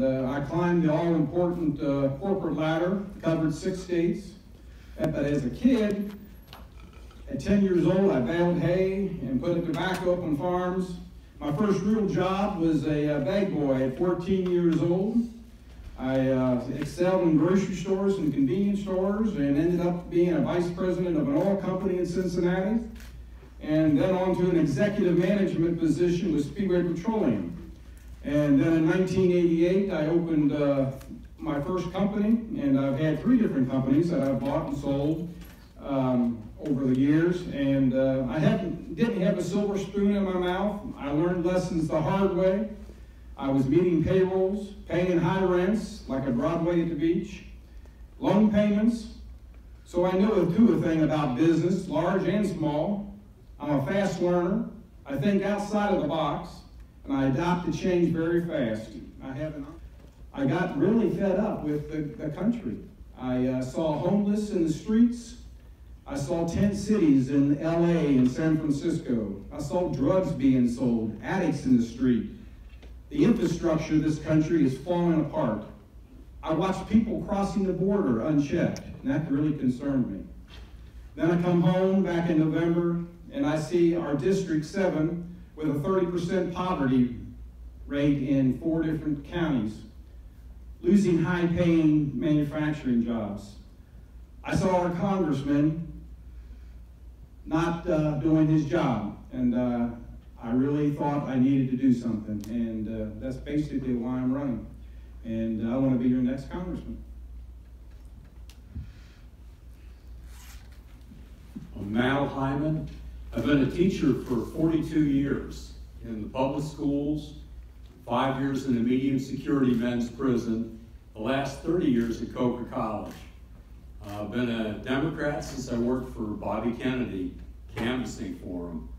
and I climbed the all-important corporate ladder, covered 6 states. But as a kid, at 10 years old, I baled hay and put tobacco up on farms. My first real job was a bag boy at 14 years old. I excelled in grocery stores and convenience stores and ended up being a vice president of an oil company in Cincinnati, and then on to an executive management position with Speedway Petroleum. And then in 1988, I opened my first company, and I've had 3 different companies that I've bought and sold over the years. And I didn't have a silver spoon in my mouth. I learned lessons the hard way. I was meeting payrolls, paying high rents, like a Broadway at the beach, loan payments. So I know a thing about business, large and small. I'm a fast learner. I think outside of the box, and I adopt to change very fast. I got really fed up with the country. I saw homeless in the streets. I saw tent cities in LA and San Francisco. I saw drugs being sold, addicts in the street. The infrastructure of this country is falling apart. I watched people crossing the border unchecked, and that really concerned me. Then I come home back in November, and I see our District 7 with a 30% poverty rate in 4 different counties, losing high-paying manufacturing jobs. I saw our congressman not doing his job, and I really thought I needed to do something, and that's basically why I'm running. And I want to be your next congressman. I'm Mal Hyman. I've been a teacher for 42 years in the public schools, 5 years in a medium security men's prison, the last 30 years at Coker College. I've been a Democrat since I worked for Bobby Kennedy canvassing for him.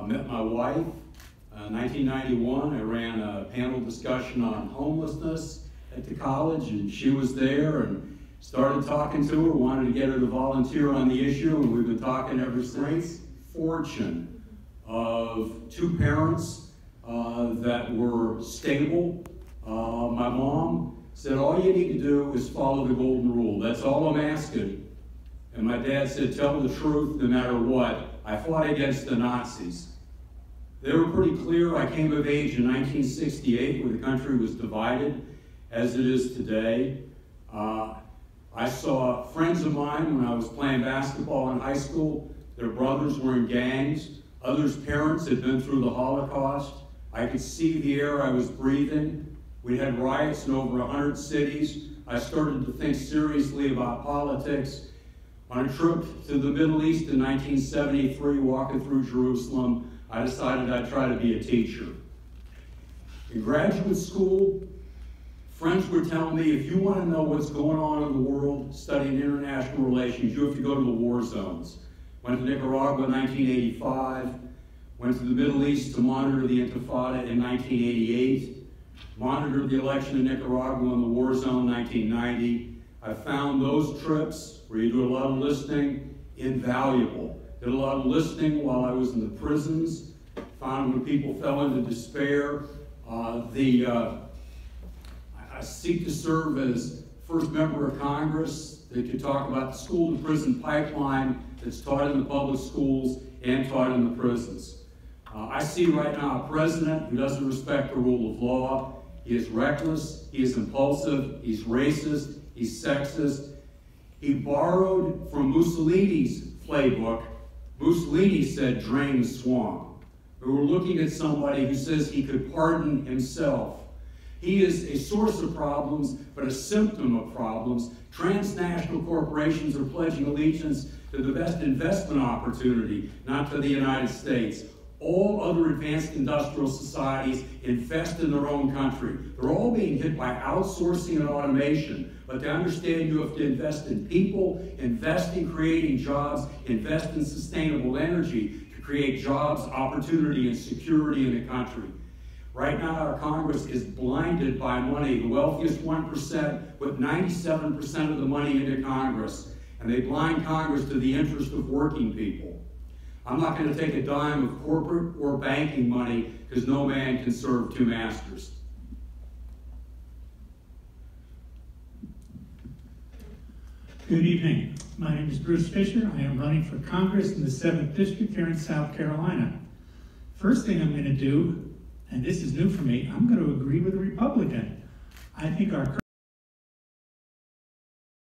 Met my wife in 1991. I ran a panel discussion on homelessness at the college, and she was there, and started talking to her, wanted to get her to volunteer on the issue, and we've been talking ever since. Fortune of 2 parents that were stable. My mom said, all you need to do is follow the golden rule. That's all I'm asking. And my dad said, tell the truth no matter what. I fought against the Nazis. They were pretty clear. I came of age in 1968 where the country was divided as it is today. I saw friends of mine when I was playing basketball in high school. Their brothers were in gangs. Others' parents had been through the Holocaust. I could see the air I was breathing. We had riots in over 100 cities. I started to think seriously about politics. On a trip to the Middle East in 1973, walking through Jerusalem, I decided I'd try to be a teacher. In graduate school, friends were telling me, if you want to know what's going on in the world, studying international relations, you have to go to the war zones. Went to Nicaragua in 1985, went to the Middle East to monitor the Intifada in 1988, monitored the election in Nicaragua in the war zone in 1990. I found those trips, where you do a lot of listening, invaluable. Did a lot of listening while I was in the prisons, found when people fell into despair. I seek to serve as first member of Congress that could talk about the school-to-prison pipeline that's taught in the public schools and taught in the prisons. I see right now a president who doesn't respect the rule of law. He is reckless, he is impulsive, he's racist, he's sexist. He borrowed from Mussolini's playbook. Mussolini said, drain the swamp. We were looking at somebody who says he could pardon himself. He is a source of problems, but a symptom of problems. Transnational corporations are pledging allegiance to the best investment opportunity, not to the United States. All other advanced industrial societies invest in their own country. They're all being hit by outsourcing and automation. But to understand, you have to invest in people, invest in creating jobs, invest in sustainable energy to create jobs, opportunity, and security in the country. Right now, our Congress is blinded by money. The wealthiest 1% put 97% of the money into Congress, and they blind Congress to the interest of working people. I'm not going to take a dime of corporate or banking money because no man can serve 2 masters. Good evening. My name is Bruce Fisher. I am running for Congress in the 7th District here in South Carolina. First thing I'm going to do, and this is new for me, I'm going to agree with a Republican. I think our